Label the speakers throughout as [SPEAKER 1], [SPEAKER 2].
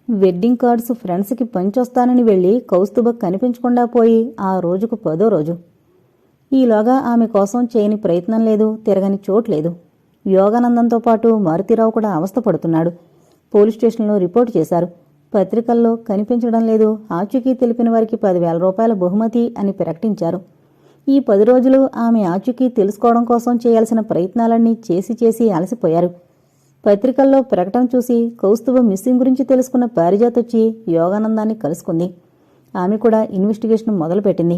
[SPEAKER 1] Wedding cards ఫ్రెండ్స్కి పంచొస్తానని వెళ్లి కౌస్తుభ కనిపించకుండా పోయి ఆ రోజుకు 10వ రోజు. ఈలోగా ఆమె కోసం చేయని ప్రయత్నం లేదు, తిరగని చోట్లేదు. యోగానందంతో పాటు మారుతీరావు కూడా అవస్థపడుతున్నాడు. పోలీస్ స్టేషన్లో రిపోర్టు చేశారు. పత్రికల్లో కనిపించడం లేదు, ఆచూకీ తెలిపిన వారికి 10,000 రూపాయల బహుమతి అని ప్రకటించారు. ఈ 10 రోజులు ఆమె ఆచూకీ తెలుసుకోవడం కోసం చేయాల్సిన ప్రయత్నాలన్నీ చేసి అలసిపోయారు. పత్రికల్లో ప్రకటన చూసి కౌస్తుభ మిస్సింగ్ గురించి తెలుసుకున్న పారిజాతొచ్చి యోగానందాన్ని కలుసుకుంది. ఆమె కూడా ఇన్వెస్టిగేషన్ మొదలుపెట్టింది.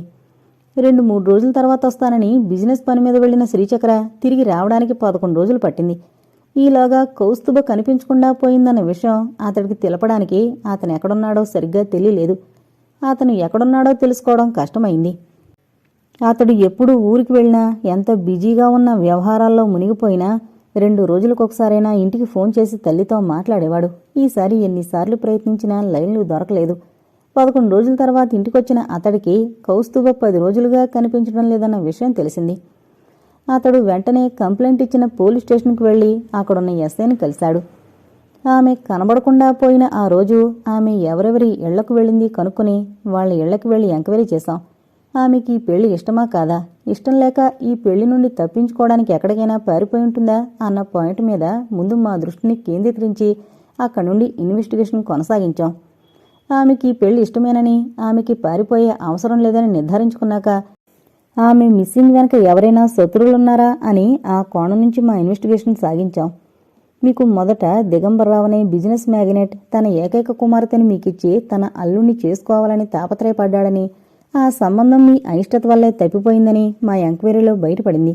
[SPEAKER 1] 2-3 రోజుల తర్వాత వస్తానని బిజినెస్ పని మీద వెళ్లిన శ్రీచక్ర తిరిగి రావడానికి 11 రోజులు పట్టింది. ఈలోగా కౌస్తుభ కనిపించకుండా పోయిందన్న విషయం అతడికి తెలపడానికి అతను ఎక్కడున్నాడో సరిగ్గా తెలియలేదు. అతను ఎక్కడున్నాడో తెలుసుకోవడం కష్టమైంది. అతడు ఎప్పుడు ఊరికి వెళ్ళినా, ఎంత బిజీగా ఉన్న వ్యవహారాల్లో మునిగిపోయినా 2 రోజులకొకసారైనా ఇంటికి ఫోన్ చేసి తల్లితో మాట్లాడేవాడు. ఈసారి ఎన్నిసార్లు ప్రయత్నించినా లైన్లు దొరకలేదు. 11 రోజుల తర్వాత ఇంటికొచ్చిన అతడికి కౌస్తుభ 10 రోజులుగా కనిపించడం లేదన్న విషయం తెలిసింది. అతడు వెంటనే కంప్లైంట్ ఇచ్చిన పోలీస్ స్టేషన్కు వెళ్లి అక్కడున్న ఎస్ఐని కలిశాడు. ఆమె కనబడకుండా పోయిన ఆ రోజు ఆమె ఎవరెవరి ఇళ్లకు వెళ్ళింది కనుక్కుని వాళ్ళ ఇళ్లకు వెళ్లి ఎంక్వైరీ చేశాం. ఆమెకి ఈ పెళ్లి ఇష్టమా కాదా, ఇష్టం లేక ఈ పెళ్లి నుండి తప్పించుకోవడానికి ఎక్కడికైనా పారిపోయి ఉంటుందా అన్న పాయింట్ మీద ముందు మా దృష్టిని కేంద్రీకరించి అక్కడి నుండి ఇన్వెస్టిగేషన్ కొనసాగించాం. ఆమెకి ఈ పెళ్లి ఇష్టమేనని, ఆమెకి పారిపోయే అవసరం లేదని నిర్ధారించుకున్నాక ఆమె మిస్సింగ్ వెనక ఎవరైనా శత్రువులున్నారా అని ఆ కోణం నుంచి మా ఇన్వెస్టిగేషన్ సాగించాం. మీకు మొదట దిగంబర్రావు అనే బిజినెస్ మ్యాగ్నెట్ తన ఏకైక కుమార్తెను మీకిచ్చి తన అల్లుణ్ణి చేసుకోవాలని తాపత్రయపడ్డాడని, ఆ సంబంధం మీ అయిష్టత వల్లే తప్పిపోయిందని మా ఎంక్వైరీలో బయటపడింది.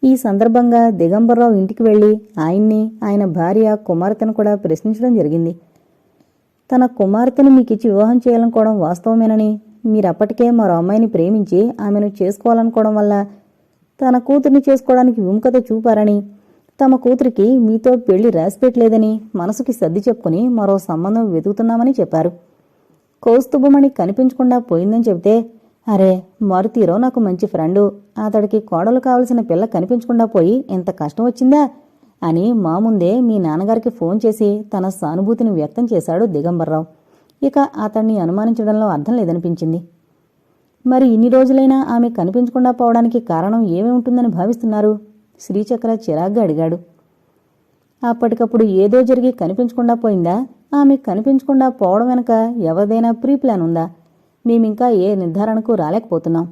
[SPEAKER 1] ఈ సందర్భంగా దిగంబర్రావు ఇంటికి వెళ్లి ఆయన్ని, ఆయన భార్య, కుమార్తెను కూడా ప్రశ్నించడం జరిగింది. తన కుమార్తెను మీకిచ్చి వివాహం చేయాలనుకోవడం వాస్తవమేనని, మీరప్పటికే మరో అమ్మాయిని ప్రేమించి ఆమెను చేసుకోవాలనుకోవడం వల్ల తన కూతుర్ని చేసుకోవడానికి విముఖత చూపారని, తమ కూతురికి మీతో పెళ్లి రాసిపెట్టలేదని మనసుకి సర్ది చెప్పుకుని మరో సంబంధం వెతుకుతున్నామని చెప్పారు. కౌస్తుభమణి కనిపించకుండా పోయిందని చెబితే, అరే మారుతీరావు నాకు మంచి ఫ్రెండు, అతడికి కోడలు కావలసిన పిల్ల కనిపించకుండా పోయి ఎంత కష్టం వచ్చిందా అని మా ముందే మీ నాన్నగారికి ఫోన్ చేసి తన సానుభూతిని వ్యక్తం చేశాడు దిగంబర్రావు. ఇక అతన్ని అనుమానించడంలో అర్థం లేదనిపించింది. మరి ఇన్ని రోజులైనా ఆమె కనిపించకుండా పోవడానికి కారణం ఏమి ఉంటుందని భావిస్తున్నారు? శ్రీచక్ర చిరాగ్గా అడిగాడు. అప్పటికప్పుడు ఏదో జరిగి కనిపించకుండా పోయిందా? ఆమె కనిపించకుండా పోవడం వెనక ఎవరిదైనా ప్రీ ప్లాన్ ఉందా? మేమింకా ఏ నిర్ధారణకు రాలేకపోతున్నాం.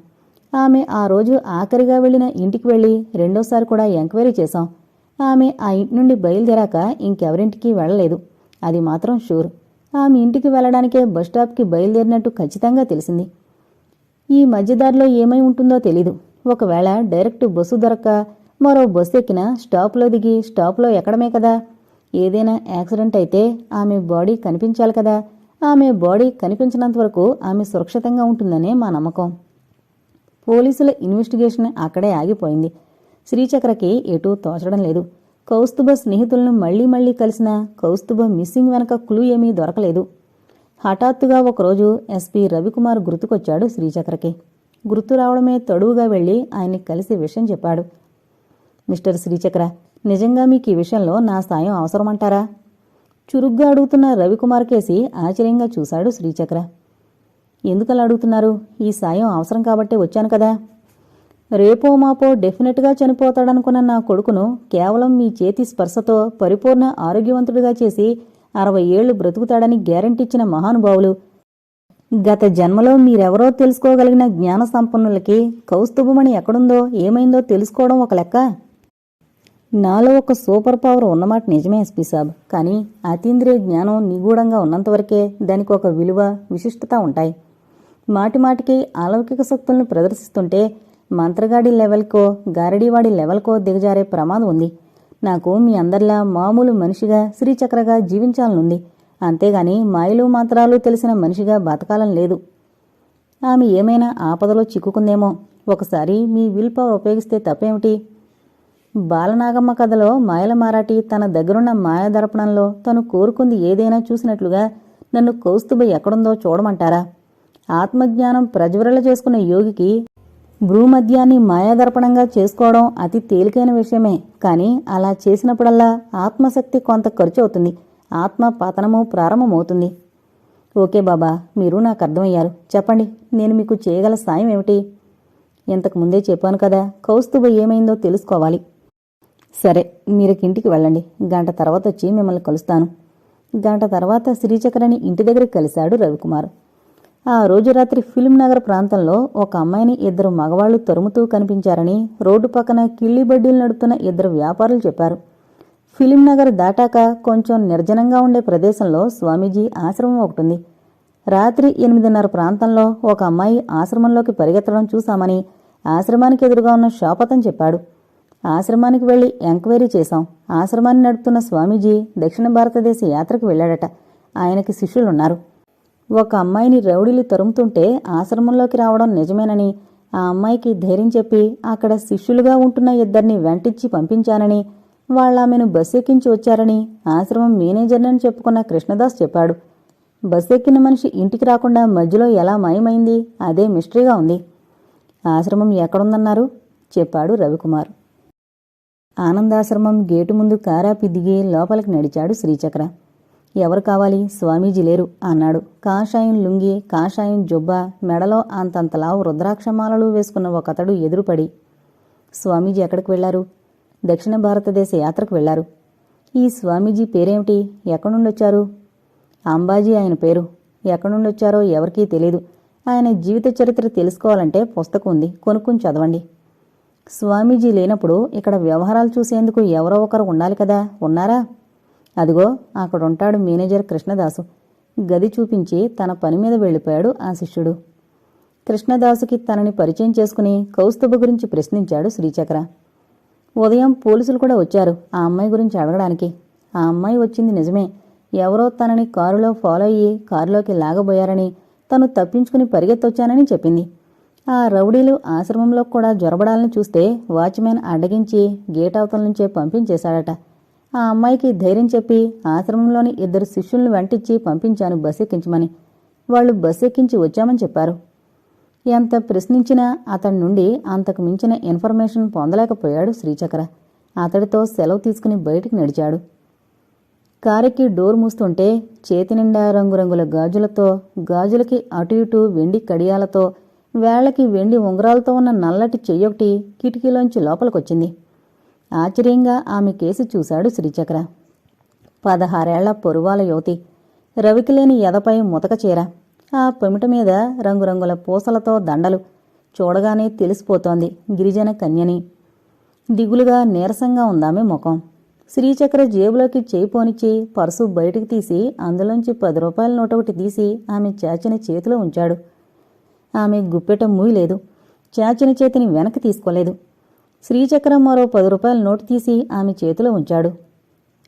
[SPEAKER 1] ఆమె ఆ రోజు ఆఖరిగా వెళ్లిన ఇంటికి వెళ్లి రెండోసారి కూడా ఎంక్వైరీ చేశాం. ఆమె ఆ ఇంటి నుండి బయలుదేరాక ఇంకెవరింటికి వెళ్లలేదు, అది మాత్రం షూర్. ఆమె ఇంటికి వెళ్లడానికే బస్టాప్కి బయలుదేరినట్టు ఖచ్చితంగా తెలిసింది. ఈ మధ్యదారిలో ఏమై ఉంటుందో తెలీదు. ఒకవేళ డైరెక్ట్ బస్సు దొరక్క మరో బస్సు ఎక్కినా స్టాప్లో దిగి స్టాప్లో ఎక్కడమే కదా. ఏదైనా యాక్సిడెంట్ అయితే ఆమె బాడీ కనిపించాలి కదా. ఆమె బాడీ కనిపించినంత వరకు ఆమె సురక్షితంగా ఉంటుందనే మా నమ్మకం. పోలీసుల ఇన్వెస్టిగేషన్ అక్కడే ఆగిపోయింది. శ్రీచక్రకి ఎటూ తోచడం లేదు. కౌస్తుభ స్నేహితులను మళ్లీ కలిసినా కౌస్తుభ మిస్సింగ్ వెనక క్లూ ఏమీ దొరకలేదు. హఠాత్తుగా ఒకరోజు ఎస్పీ రవికుమార్ గుర్తుకొచ్చాడు శ్రీచక్రకి. గుర్తు రావడమే తడువుగా వెళ్లి ఆయన్ని కలిసి విషయం చెప్పాడు. మిస్టర్ శ్రీచక్ర, నిజంగా మీకు ఈ విషయంలో నా సాయం అవసరమంటారా? చురుగ్గా అడుగుతున్న రవికుమార్ కేసి ఆశ్చర్యంగా చూశాడు శ్రీచక్ర. ఎందుకలా అడుగుతున్నారు? ఈ సాయం అవసరం కాబట్టే వచ్చాను కదా. రేపో మాపో డెఫినెట్గా చనిపోతాడనుకున్న నా కొడుకును కేవలం మీ చేతి స్పర్శతో పరిపూర్ణ ఆరోగ్యవంతుడిగా చేసి 60 ఏళ్లు బ్రతుకుతాడని గ్యారంటీ ఇచ్చిన మహానుభావులు, గత జన్మలో మీరెవరో తెలుసుకోగలిగిన జ్ఞాన సంపన్నులకి కౌస్తుభమణి ఎక్కడుందో ఏమైందో తెలుసుకోవడం ఒక లెక్క. నాలో ఒక సూపర్ పవర్ ఉన్నమాట నిజమే ఎస్పీ సాబ్, కానీ అతీంద్రియ జ్ఞానం నిగూఢంగా ఉన్నంతవరకే దానికి ఒక విలువ, విశిష్టత ఉంటాయి. మాటిమాటికి అలౌకిక శక్తులను ప్రదర్శిస్తుంటే మంత్రగాడి లెవెల్కో గారడీవాడి లెవెల్కో దిగజారే ప్రమాదం ఉంది. నాకు మీ అందరిలా మామూలు మనిషిగా శ్రీచక్రగా జీవించాలనుంది, అంతేగాని మాయలు మంత్రాలు తెలిసిన మనిషిగా బతకాలని లేదు. ఆమె ఏమైనా ఆపదలో చిక్కుకుందేమో. ఒకసారి మీ విల్ పవర్ ఉపయోగిస్తే తప్పేమిటి? బాలనాగమ్మ కథలో మాయల మారాటి తన దగ్గరున్న మాయాదర్పణంలో తను కోరుకుంది ఏదైనా చూసినట్లుగా నన్ను కౌస్తుభ ఎక్కడుందో చూడమంటారా? ఆత్మజ్ఞానం ప్రజ్వరల చేసుకున్న యోగికి భ్రూమధ్యాన్ని మాయాదర్పణంగా చేసుకోవడం అతి తేలికైన విషయమే. కానీ అలా చేసినప్పుడల్లా ఆత్మశక్తి కొంత ఖర్చు అవుతుంది, ఆత్మ పతనము ప్రారంభమవుతుంది. ఓకే బాబా, మీరు నాకు అర్థమయ్యారు. చెప్పండి, నేను మీకు చేయగల సాయం ఏమిటి? ఇంతకు ముందే చెప్పాను కదా, కౌస్తుభ ఏమైందో తెలుసుకోవాలి. సరే, మీరికింటికి వెళ్ళండి. గంట తర్వాత వచ్చి మిమ్మల్ని కలుస్తాను. గంట తర్వాత శ్రీచక్రని ఇంటి దగ్గరికి కలిశాడు రవికుమార్. ఆ రోజు రాత్రి ఫిలిం నగర్ ప్రాంతంలో ఒక అమ్మాయిని ఇద్దరు మగవాళ్లు తరుముతూ కనిపించారని రోడ్డు పక్కన కిళ్ళి బడ్డీలు నడుపుతున్న ఇద్దరు వ్యాపారులు చెప్పారు. ఫిలిం నగర్ దాటాక కొంచెం నిర్జనంగా ఉండే ప్రదేశంలో స్వామీజీ ఆశ్రమం ఒకటుంది. రాత్రి 8:30 ప్రాంతంలో ఒక అమ్మాయి ఆశ్రమంలోకి పరిగెత్తడం చూశామని ఆశ్రమానికి ఎదురుగా ఉన్న షాపతని చెప్పాడు. ఆశ్రమానికి వెళ్లి ఎంక్వైరీ చేశాం. ఆశ్రమాన్ని నడుపుతున్న స్వామీజీ దక్షిణ భారతదేశ యాత్రకు వెళ్లాడట. ఆయనకి శిష్యులున్నారు. ఒక అమ్మాయిని రౌడీలు తరుముతుంటే ఆశ్రమంలోకి రావడం నిజమేనని, ఆ అమ్మాయికి ధైర్యం చెప్పి అక్కడ శిష్యులుగా ఉంటున్న ఇద్దరిని వెంటిచ్చి పంపించానని, వాళ్ళామెను బస్సెక్కించి వచ్చారని ఆశ్రమం మేనేజర్నని చెప్పుకున్న కృష్ణదాస్ చెప్పాడు. బస్సెక్కిన మనిషి ఇంటికి రాకుండా మధ్యలో ఎలా మాయమైంది? అదే మిస్టరీగా ఉంది. ఆశ్రమం ఎక్కడుందన్నారు? చెప్పాడు రవికుమార్. ఆనందాశ్రమం గేటు ముందు కారాపి దిగి లోపలికి నడిచాడు శ్రీచక్ర. ఎవరు కావాలి? స్వామీజీ లేరు అన్నాడు. కాషాయం లుంగి, కాషాయం జొబ్బా, మెడలో అంతంతలావు రుద్రాక్షమాలలు వేసుకున్న ఒకతడు ఎదురుపడి, స్వామీజీ ఎక్కడికి వెళ్లారు? దక్షిణ భారతదేశ యాత్రకు వెళ్లారు. ఈ స్వామీజీ పేరేమిటి? ఎక్కడుండొచ్చారు? అంబాజీ ఆయన పేరు. ఎక్కడుండొచ్చారో ఎవరికీ తెలీదు. ఆయన జీవిత చరిత్ర తెలుసుకోవాలంటే పుస్తకం ఉంది, కొనుక్కుని చదవండి. స్వామీజీ లేనప్పుడు ఇక్కడ వ్యవహారాలు చూసేందుకు ఎవరో ఒకరు ఉండాలి కదా, ఉన్నారా? అదిగో అక్కడుంటాడు మేనేజర్ కృష్ణదాసు. గది చూపించి తన పని మీద వెళ్ళిపోయాడు ఆ శిష్యుడు. కృష్ణదాసుకి తనని పరిచయం చేసుకుని కౌస్తుభ గురించి ప్రశ్నించాడు శ్రీచక్ర. ఉదయం పోలీసులు కూడా వచ్చారు ఆ అమ్మాయి గురించి అడగడానికి. ఆ అమ్మాయి వచ్చింది నిజమే. ఎవరో తనని కారులో ఫాలో అయ్యి కారులోకి లాగబోయారని, తను తప్పించుకుని పరిగెత్తొచ్చానని చెప్పింది. ఆ రౌడీలు ఆశ్రమంలో కూడా జొరబడాలని చూస్తే వాచ్మెన్ అడ్డగించి గేట్ అవతల నుంచే పంపించేశాడట. ఆ అమ్మాయికి ధైర్యం చెప్పి ఆశ్రమంలోని ఇద్దరు శిష్యుల్ని వెంటిచ్చి పంపించాను బస్సెక్కించమని. వాళ్ళు బస్సెక్కించి వచ్చామని చెప్పారు. ఎంత ప్రశ్నించినా అతడి నుండి అంతకు మించిన ఇన్ఫర్మేషన్ పొందలేకపోయాడు శ్రీచక్ర. అతడితో సెలవు తీసుకుని బయటికి నడిచాడు. కారుకి డోర్ మూస్తుంటే చేతి నిండా రంగురంగుల గాజులతో, గాజులకి అటు ఇటు వెండి కడియాలతో, వేళ్లకి వెండి ఉంగరాలతో ఉన్న నల్లటి చెయ్యొకటి కిటికీలోంచి లోపలికొచ్చింది. ఆశ్చర్యంగా ఆమె కేసి చూశాడు శ్రీచక్ర. 16 ఏళ్ల పొరువాల యువతి. రవికిలేని ఎదపై ముతక చీర, ఆ పొమిట మీద రంగురంగుల పూసలతో దండలు. చూడగానే తెలిసిపోతోంది గిరిజన కన్యని. దిగులుగా నీరసంగా ఉందామె ముఖం. శ్రీచక్ర జేబులోకి చేయి పోనిచ్చి పర్సు బయటికి తీసి అందులోంచి 10 రూపాయల నోటొకటి తీసి ఆమె చాచిన చేతిలో ఉంచాడు. ఆమె గుప్పెట మూయలేదు. చాచిన చేతిని వెనక్కి తీసుకోలేదు. శ్రీచక్ర మరో 10 రూపాయల నోటు తీసి ఆమె చేతిలో ఉంచాడు.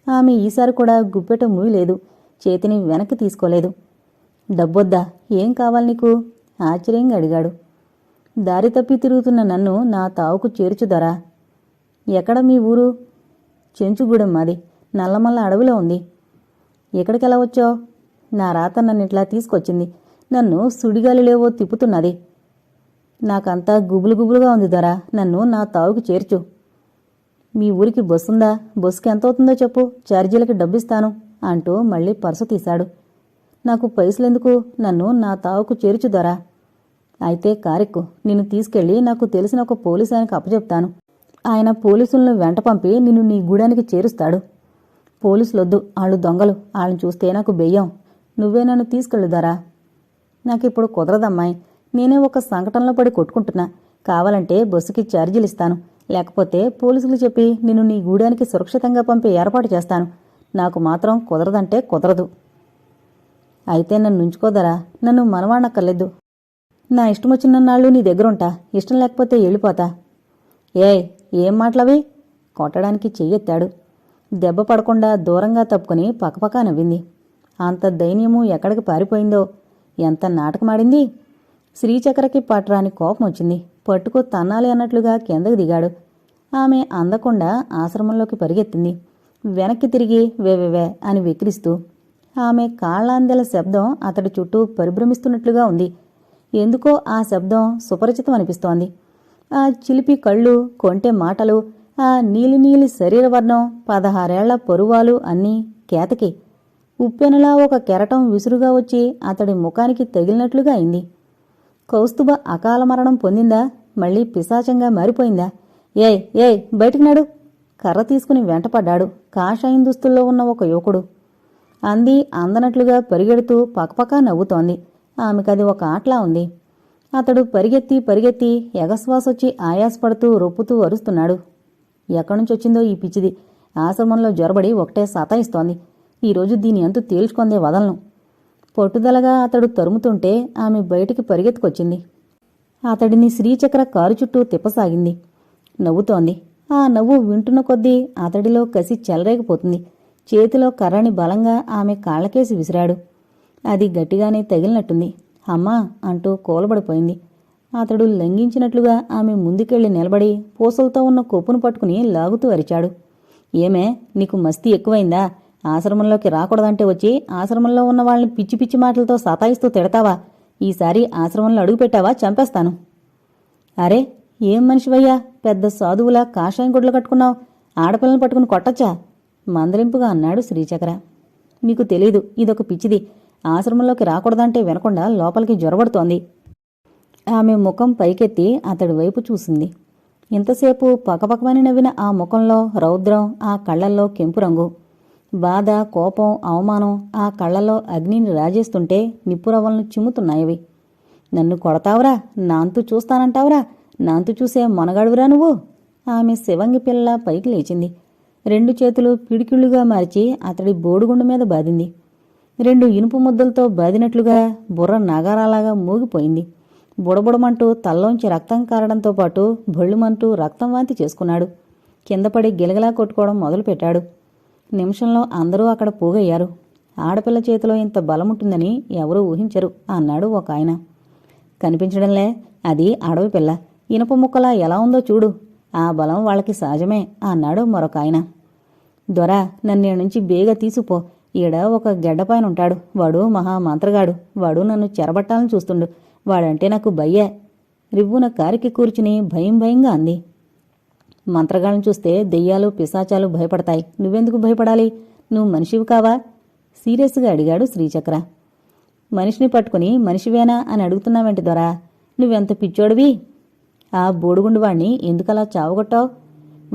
[SPEAKER 1] ఆమె ఈసారి కూడా గుప్పెట మూయలేదు. చేతిని వెనక్కి తీసుకోలేదు. డబ్బొద్దా? ఏం కావాలి నీకు? ఆశ్చర్యంగా అడిగాడు. దారి తప్పి తిరుగుతున్న నన్ను నా తావుకు చేర్చుదరా? ఎక్కడ మీ ఊరు? చెంచుగూడెం మాది. నల్లమల్ల అడవిలో ఉంది. ఎక్కడికెలా వచ్చావు? నా రాత నన్నిట్లా తీసుకొచ్చింది. నన్ను సుడిగాలిలేవో తిప్పుతున్నది. నాకంతా గుబులు గుబులుగా ఉంది దొరా. నన్ను నా తావుకి చేర్చు. మీ ఊరికి బస్సుందా? బస్సుకి ఎంతవుతుందో చెప్పు, ఛార్జీలకి డబ్బిస్తాను అంటూ మళ్ళీ పర్సు తీశాడు. నాకు పైసలెందుకు? నన్ను నా తావుకు చేర్చు దొరా. అయితే కారెక్కు. నిన్ను తీసుకెళ్లి నాకు తెలిసిన ఒక పోలీసు ఆయనకు అప్పచెప్తాను. ఆయన పోలీసులను వెంట పంపి నిన్ను నీ గూడానికి చేరుస్తాడు. పోలీసులొద్దు, ఆళ్ళు దొంగలు. వాళ్ళని చూస్తే నాకు బెయ్యం. నువ్వే నన్ను తీసుకెళ్ళుదారా? నాకిప్పుడు కుదరదమ్మాయి. నేనే ఒక సంకటంలో పడి కొట్టుకుంటున్నా. కావాలంటే బస్సుకి ఛార్జీలిస్తాను. లేకపోతే పోలీసులు చెప్పి నిన్ను నీ గూడానికి సురక్షితంగా పంపే ఏర్పాటు చేస్తాను. నాకు మాత్రం కుదరదంటే కుదరదు. అయితే నన్ను ఉంచుకోదరా. నన్ను మనవాణక్కర్లేదు. నా ఇష్టమొచ్చిన నాళ్ళు నీ దగ్గరుంటా. ఇష్టం లేకపోతే వెళ్ళిపోతా. ఏయ్, ఏం మాటలవి? కొట్టడానికి చెయ్యెత్తాడు. దెబ్బ పడకుండా దూరంగా తప్పుకుని పకపకా నవ్వింది. అంత దైన్యము ఎక్కడికి పారిపోయిందో. ఎంత నాటకమాడింది. శ్రీచక్రకి పట్రాని కోపం వచ్చింది. పట్టుకు తన్నాలి అన్నట్లుగా కిందకు దిగాడు. ఆమె అందకుండా ఆశ్రమంలోకి పరిగెత్తింది. వెనక్కి తిరిగి వేవేవే అని వెక్కిరిస్తూ. ఆమె కాళ్ళాందెల శబ్దం అతడి చుట్టూ పరిభ్రమిస్తున్నట్లుగా ఉంది. ఎందుకో ఆ శబ్దం సుపరిచితం అనిపిస్తోంది. ఆ చిలిపి కళ్ళు, కొంటె మాటలు, ఆ నీలినీలి శరీరవర్ణం, 16 ఏళ్ల పొరువాలు అన్నీ కేతకి. ఉప్పెనలా ఒక కెరటం విసురుగా వచ్చి అతడి ముఖానికి తగిలినట్లుగా అయింది. కౌస్తుభ అకాల మరణం పొందిందా? మళ్ళీ పిశాచంగా మారిపోయిందా? ఏయ్ ఏయ్ బయటికి నడు! కర్ర తీసుకుని వెంటపడ్డాడు కాషాయం దుస్తుల్లో ఉన్న ఒక యువకుడు. అంది అందనట్లుగా పరిగెడుతూ పకపకా నవ్వుతోంది. ఆమెకది ఒక ఆటలా ఉంది. అతడు పరిగెత్తి పరిగెత్తి ఎగశ్వాసొచ్చి ఆయాసపడుతూ రొప్పుతూ అరుస్తున్నాడు. ఎక్కడ్నుంచొచ్చిందో ఈ పిచ్చిది ఆశ్రమంలో జొరబడి ఒకటే సతాయిస్తోంది. ఈరోజు దీని అంతు తేల్చుకొందే వదలను. పట్టుదలగా అతడు తరుముతుంటే ఆమె బయటికి పరిగెత్తుకొచ్చింది. అతడిని శ్రీచక్ర కారు చుట్టూ తిప్పసాగింది. నవ్వుతోంది. ఆ నవ్వు వింటున్న కొద్దీ అతడిలో కసి చెలరేగిపోతుంది. చేతిలో కర్రని బలంగా ఆమె కాళ్లకేసి విసిరాడు. అది గట్టిగానే తగిలినట్టుంది. అమ్మా అంటూ కూలబడిపోయింది. అతడు లంఘించినట్లుగా ఆమె ముందుకెళ్లి నిలబడి పూసలతో ఉన్న కొప్పును పట్టుకుని లాగుతూ అరిచాడు. ఏమే, నీకు మస్తీ ఎక్కువైందా? ఆశ్రమంలోకి రాకూడదంటే వచ్చి ఆశ్రమంలో ఉన్న వాళ్ళని పిచ్చి పిచ్చి మాటలతో సతాయిస్తూ తిడతావా? ఈసారి ఆశ్రమంలో అడుగుపెట్టావా చంపేస్తాను. అరే, ఏం మనిషివయ్యా, పెద్ద సాధువులా కాషాయం గుడ్లు కట్టుకున్నావు. ఆడపిల్లని పట్టుకుని కొట్టచ్చా? మందలింపుగా అన్నాడు శ్రీచక్ర. మీకు తెలీదు, ఇదొక పిచ్చిది. ఆశ్రమంలోకి రాకూడదంటే వినకుండా లోపలికి జొరబడుతోంది. ఆమె ముఖం పైకెత్తి అతడి వైపు చూసింది. ఇంతసేపు పకపకమని నవ్విన ఆ ముఖంలో రౌద్రం, ఆ కళ్లల్లో కెంపు రంగు. బాధ, కోపం, అవమానం ఆ కళ్లలో అగ్నిని రాజేస్తుంటే నిప్పురవ్వలను చిమ్ముతున్నాయవి. నన్ను కొడతావురా? నాంతు చూస్తానంటావురా? నాంతు చూసే మొనగాడువురా నువ్వు? ఆమె శివంగి పిల్ల పైకి లేచింది. 2 చేతులు పిడికిళ్లుగా మార్చి అతడి బోడుగుండు మీద బాదింది. 2 ఇనుపు ముద్దలతో బాదినట్లుగా బుర్ర నగారాలాగా మూగిపోయింది. బుడబుడమంటూ తల్లోంచి రక్తం కారడంతో పాటు భొళ్ళుమంటూ రక్తం వాంతి చేసుకున్నాడు. కిందపడి గిలగలా కొట్టుకోవడం మొదలుపెట్టాడు. నిమిషంలో అందరూ అక్కడ పోగయ్యారు. ఆడపిల్ల చేతిలో ఇంత బలముంటుందని ఎవరూ ఊహించరు అన్నాడు ఒక ఆయన. కనిపించడంలే, అది అడవి పిల్ల. ఇనుప ముక్కలా ఎలా ఉందో చూడు. ఆ బలం వాళ్ళకి సహజమే అన్నాడు మరొక ఆయన. దొరా, నన్నే నుంచి బేగ తీసుకుపో. ఈడ ఒక గెడ్డపైనుంటాడు. వాడు మహామంత్రగాడు. వాడు నన్ను చెరబట్టాలని చూస్తుండు. వాడంటే నాకు భయ్యే. రివ్వున కారికి కూర్చుని భయం భయంగా అంది. మంత్రగాళ్ళని చూస్తే దెయ్యాలు పిశాచాలు భయపడతాయి. నువ్వెందుకు భయపడాలి? నువ్వు మనిషివి కావా? సీరియస్గా అడిగాడు శ్రీచక్ర. మనిషిని పట్టుకుని మనిషివేనా అని అడుగుతున్నావేంటి దొరా? నువ్వెంత పిచ్చోడివి? ఆ బోడుగుండు వాణ్ణి ఎందుకలా చావగొట్టావు?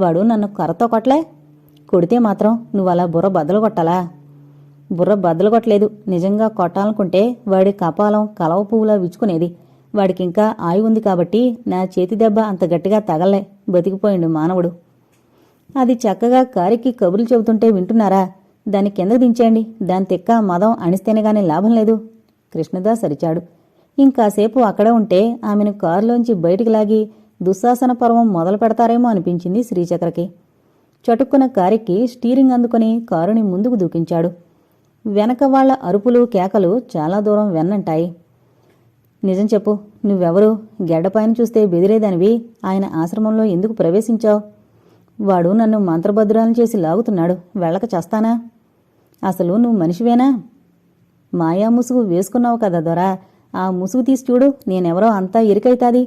[SPEAKER 1] వాడు నన్ను కర్రతో కొట్టలే. కొడితే మాత్రం నువ్వలా బుర్ర బద్దలు కొట్టాలా? బుర్ర బద్దలు కొట్టలేదు. నిజంగా కొట్టాలనుకుంటే వాడి కపాలం కలవ పువ్వులా విచ్చుకునేది. వాడికింకా ఆయువు ఉంది కాబట్టి నా చేతి దెబ్బ అంత గట్టిగా తగలే. బతికిపోయిండు మానవుడు. అది చక్కగా కారికి కబుర్లు చెబుతుంటే వింటున్నారా? దాన్ని కిందకు దించేయండి. దాని తెక్క మదం అణిస్తేనేగాని లాభం లేదు. కృష్ణదాస్ అరిచాడు. ఇంకాసేపు అక్కడే ఉంటే ఆమెను కారులోంచి బయటికి లాగి దుశ్శాసన పర్వం మొదలు పెడతారేమో అనిపించింది శ్రీచక్రకి. చటుక్కున కారెక్కి స్టీరింగ్ అందుకుని కారుని ముందుకు దూకించాడు. వెనక వాళ్ల అరుపులు కేకలు చాలా దూరం వెన్నంటాయి. నిజం చెప్పు, నువ్వెవరు? గెడ్డపైన చూస్తే బెదిరేదానివి ఆయన ఆశ్రమంలో ఎందుకు ప్రవేశించావు? వాడు నన్ను మంత్రభద్రాలను చేసి లాగుతున్నాడు. వెళ్ళక చస్తానా? అసలు నువ్వు మనిషివేనా? మాయా ముసుగు వేసుకున్నావు కదా దొరా, ఆ ముసుగు తీసి చూడు. నేనెవరో అంతా ఇరికైతాది.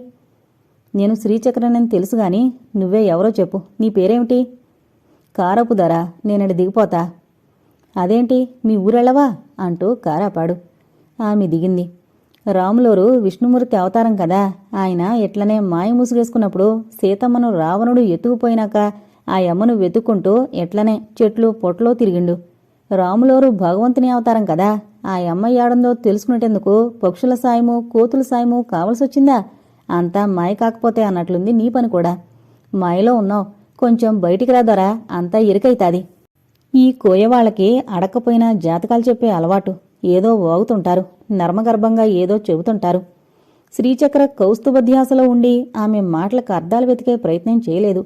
[SPEAKER 1] నేను శ్రీచక్రనని తెలుసుగాని నువ్వే ఎవరో చెప్పు. నీ పేరేమిటి? కారపు ధర. నేనడి దిగిపోతా. అదేంటి, మీ ఊరెళ్ళవా అంటూ కారాపాడు. ఆమె దిగింది. రాములోరు విష్ణుమూర్తి అవతారం కదా. ఆయన ఎట్లనే మాయ ముసుగేసుకున్నప్పుడు సీతమ్మను రావణుడు ఎత్తుకుపోయినాక ఆ యమ్మను వెతుక్కుంటూ ఎట్లనే చెట్లు పొట్లో తిరిగిండు. రాములోరు భగవంతుని అవతారం కదా. ఆ యమ్మ ఏడందో తెలుసుకునేటందుకు పక్షుల సాయము కోతుల సాయము కావలసొచ్చిందా? అంతా మాయ కాకపోతే అన్నట్లుంది నీ పని కూడా. మాయలో ఉన్నావు. కొంచెం బయటికి రాదరా, అంతా ఇరుకైతాది. ఈ కోయవాళ్లకి అడక్కపోయినా జాతకాలు చెప్పే అలవాటు. ఏదో వాగుతుంటారు. నర్మగర్భంగా ఏదో చెబుతుంటారు. శ్రీచక్ర కౌస్తుభధ్యాసలో ఉండి ఆమె మాటలకు అర్థాలు వెతికే ప్రయత్నం చేయలేదు.